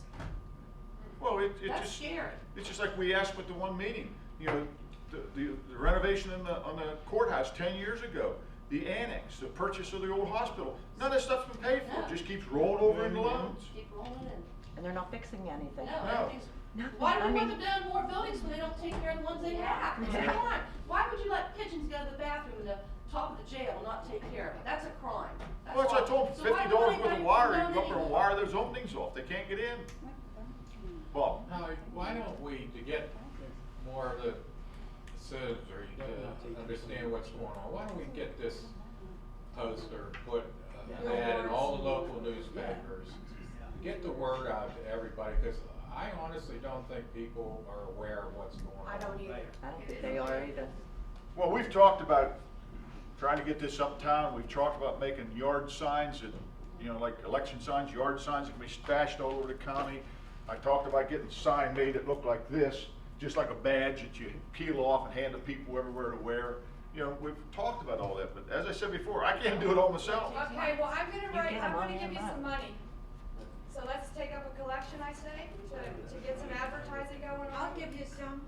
Well, That's scary. It's just like we asked with the one meeting, you know, the renovation on the courthouse 10 years ago, the annex, the purchase of the old hospital, none of that stuff's been paid for. It just keeps rolling over into loans. Keep rolling in. And they're not fixing anything. No. Everything's. Nothing. Why do I we want mean- them doing more buildings when they don't take care of the ones they have? It's a crime. Why would you let pigeons go to the bathroom in the top of the jail and not take care of it? That's a crime. That's Well, that's what I all. told So them, why $50 would worth anybody of wire, you condone go up there and any- wire those openings off. They can't get in. Bob? Howie, why don't we, to get more of the citizenry to understand what's going on, why don't we get this poster, put an ad in all the local newspapers, get the word out to everybody, because I honestly don't think people are aware of what's going on. I don't either. I don't think they are either. Well, we've talked about trying to get this uptown. We've talked about making yard signs that, you know, like election signs, yard signs that can be stashed all over the county. I talked about getting a sign made that looked like this, just like a badge that you peel off and hand to people everywhere to wear. You know, we've talked about all that, but as I said before, I can't do it all myself. Okay, well, I'm You gonna get 'em on give you EMI. some money. So let's take up a collection, I say, to get some advertising going on. I'll give you some.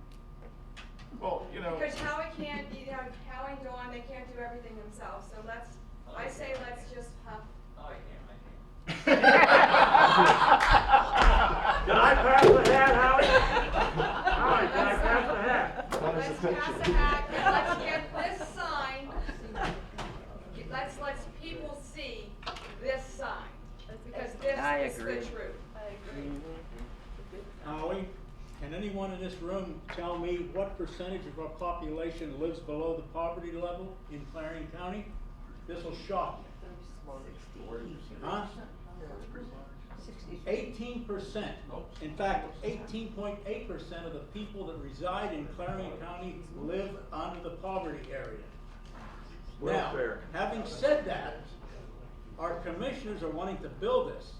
Well, you know. Because Howie can't, you know, Howie and Dawn, they can't do everything themselves, so I say let's just, Can I pass the hat, Howie? Howie, can I pass the hat? let's pass a hat and let's get this sign. Let's people see this sign, because I this is agree. the truth. Howie, can anyone in this room tell me what percentage of our population lives below the poverty level in Clarion County? This will shock you. Huh? 18%. In fact, 18.8% of the people that reside in Clarion County live under the poverty area. Now, having said that, our commissioners are wanting to build this.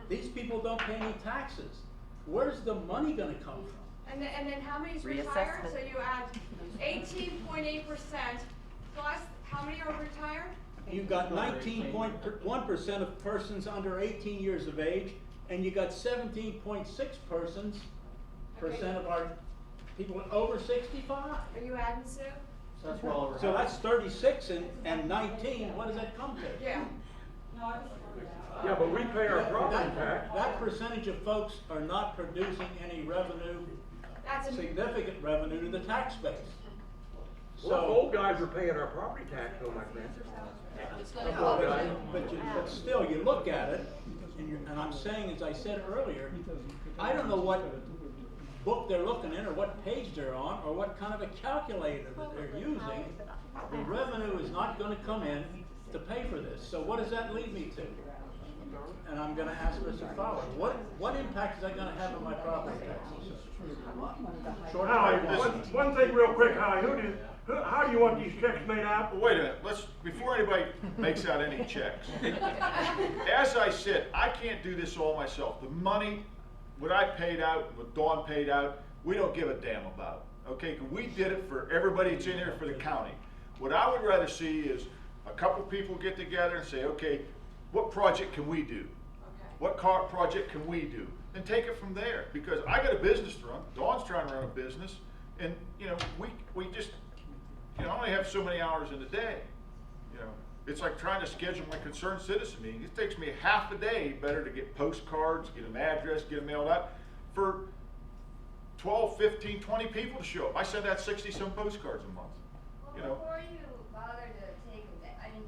These people don't pay any taxes. Where's the money gonna come from? And then how many's retired? Reassessment. So you add 18.8% plus, how many are retired? You've got 19.1% of persons under 18 years of age, and you got 17.6% of our people over 65. Are you adding, Sue? So that's well over So half. that's 36 and 19, what does that come to? Yeah. Yeah, but we pay our property That- tax. That percentage of folks are not producing any revenue, That's a, significant revenue to the tax base. Well, the old guys are paying our property tax, though, my friend. It's gonna But, help. but still, you look at it, and And I'm saying, as I said earlier, I don't know what book they're looking in, or what page they're on, or what kind of a calculator that they're using. The revenue is not gonna come in to pay for this, so what does that lead me to? And I'm gonna ask Mr. Fowler, what impact is that gonna have on my property taxes? Short Howie, term. one thing real quick, Howie, how do you want these checks made out? Well, wait a minute, before anybody makes out any checks. As I said, I can't do this all myself. The money, what I paid out, what Dawn paid out, we don't give a damn about. Okay, 'cause we did it for everybody that's in here for the county. What I would rather see is a couple people get together and say, okay, what project can we do? What project can we do? And take it from there, because I got a business to run, Dawn's trying to run a business, and, you know, we just, you know, I only have so many hours in a day. You know, it's like trying to schedule my concerned citizen meeting. It takes me half a day better to get postcards, get an address, get them mailed out, for 12, 15, 20 people to show up. I send out 60-some postcards a month, you know. Before you bother to take, I mean,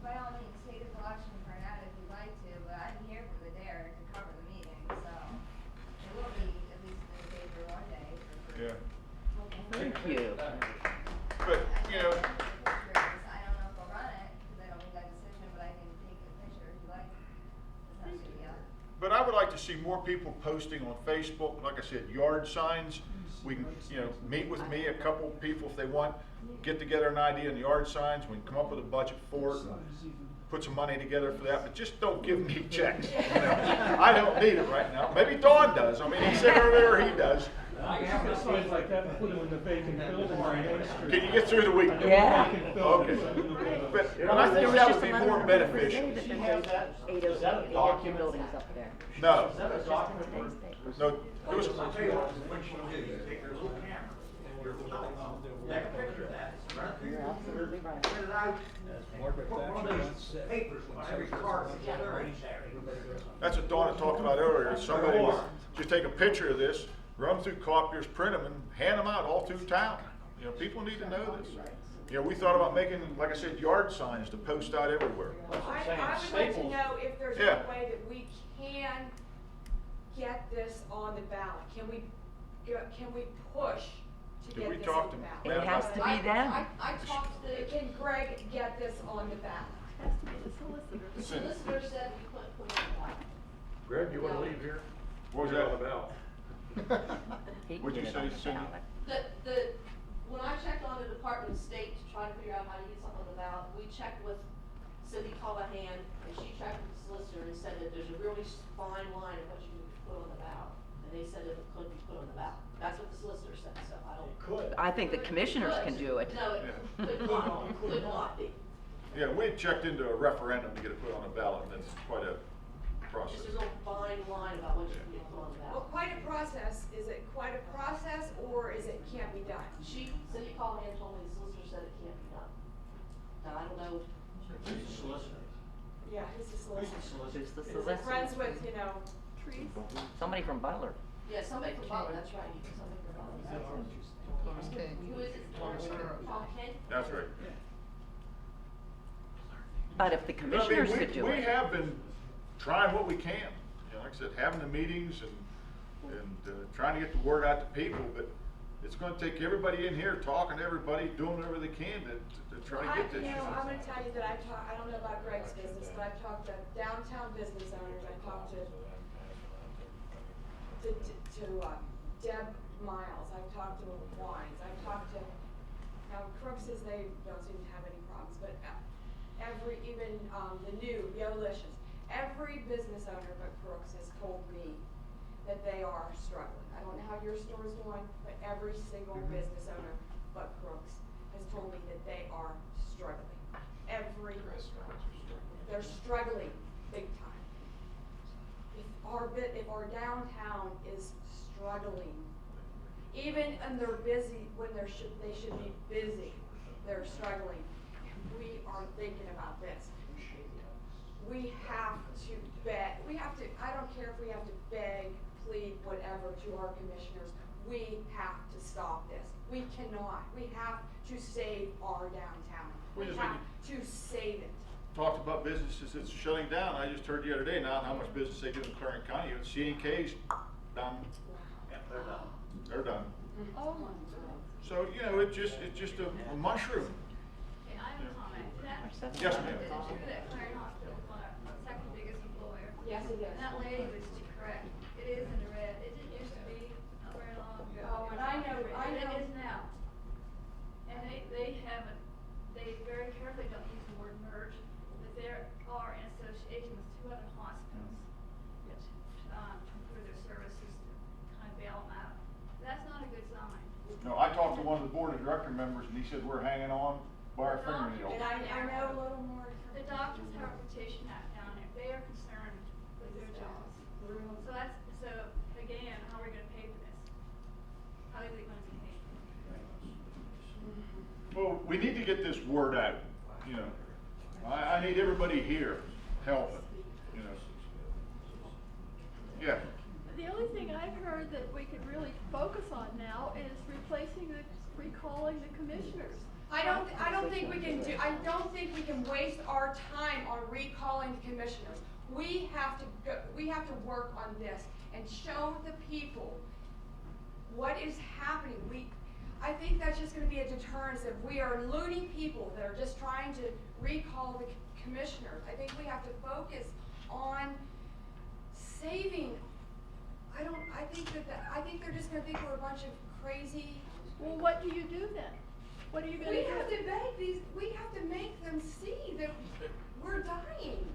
by all means, take a collection for an ad if you'd like to, but I'm here for the dare to cover the meeting, so it will be at least in the paper one day. Yeah. Thank you. But, you know, I don't know if I'll run it, because I don't make that decision, but I can take a picture if you like. It's not a big deal. but I would like to see more people posting on Facebook, like I said, yard signs. We can, you know, meet with me, a couple people if they want, get together an idea in yard signs, we can come up with a budget for it, put some money together for that, but just don't give me checks. You know? I don't need it right now. Maybe Dawn does. I mean, he said earlier he does. Signs like that and put them in the vacant building on Main Street. Can you get through the week? Yeah. Okay. But I think that would be more beneficial. Does he have that? Eight Is that a of document? buildings up there. No, Is that a document? no, it was, I'll tell you what you do, you take your little camera, your phone, take a picture of that, run it through your computer, print it out, put one of these papers on every car together, and that's what Dawn had talked about earlier. Somebody was, just take a picture of this, run them through copiers, print them, and hand them out all through town. You know, people need to know this. You know, we thought about making, like I said, yard signs to post out everywhere. I would like to know if there's Yeah. any way that we can get this on the ballot. Can we push to Did get we this talk on the to ballot? Matt It has to be them. I talked to Can Greg get this on the ballot? the solicitor said we couldn't put it on the ballot. Greg, you wanna leave here? What was You're that on the ballot. He can What'd you get it on say, the Cindy? ballot. When I checked on the Department of State to try to figure out how to get something on the ballot, we checked with Cindy Callahan, and she checked with the solicitor and said that there's a really fine line of what you can put on the ballot. And they said it could be put on the ballot. That's what the solicitor said, so I don't. Could. I think the commissioners can do it. No, it could not be. Yeah, we had checked into a referendum to get it put on the ballot, and that's quite a process. There's a fine line about what you can put on the Well, ballot. quite a process. Is it quite a process, or is it can't be done? Cindy Callahan told me the solicitor said it can't be done. Now, I don't know. Who's the solicitor? Yeah, he's the solicitor. Who's the He's solicitor? friends with, you know, trees. Somebody from Butler. Yeah, somebody from Butler, that's right, somebody from Butler. Who is it? Tom King? That's right. But if the But, I mean, commissioners could do we it. have been trying what we can. You know, like I said, having the meetings and trying to get the word out to people, but it's gonna take everybody in here, talking to everybody, doing whatever they can to try to get this. You know, I'm gonna tell you that I don't know about Greg's business, but I've talked to downtown business owners, I've talked to Deb Miles, I've talked to Wines, I've talked to, now Crooks's, they don't seem to have any problems, but even the new Yolicious, every business owner but Crooks has told me that they are struggling. I don't know how your store's doing, but every single business owner but Crooks has told me that they are struggling. They're struggling big time. If our downtown is struggling, even when they're busy, when they should be busy, they're struggling. We are thinking about this. We have to beg, I don't care if we have to beg, plead, whatever to our commissioners. We have to stop this. We cannot. We have to save our downtown. We have to save it. talked about businesses that's shutting down. I just heard the other day now how much business they do in Clarion County. C&K's done. Yeah, they're done. They're done. Oh my God. So, you know, it's just a mushroom. Okay, I have a comment. That, Yes, ma'am. is it true that Clarion Hospital is our second biggest employer? Yes, it is. And that lady was correct. It is in the red. It didn't used to be not very long ago. Oh, and I know. It is now. And they haven't, they very carefully don't use the word merge, but there are in association with two other hospitals, to improve their services, to kind of bail them out. That's not a good sign. No, I talked to one of the board of director members and he said we're hanging on by our fingernails. And I know a little more. The doctors have a petition out down there. They are concerned with their jobs. So again, how are we gonna pay for this? How is it gonna be paid for? Well, we need to get this word out, you know. I need everybody here helping, you know. Yeah. The only thing I've heard that we could really focus on now is recalling the commissioners. I don't think we can waste our time on recalling the commissioners. We have to work on this and show the people what is happening. I think that's just gonna be a deterrence if we are loony people that are just trying to recall the commissioners. I think we have to focus on saving. I think they're just gonna think we're a bunch of crazy. Well, what do you do then? What are you gonna do? We have to make them see that we're dying.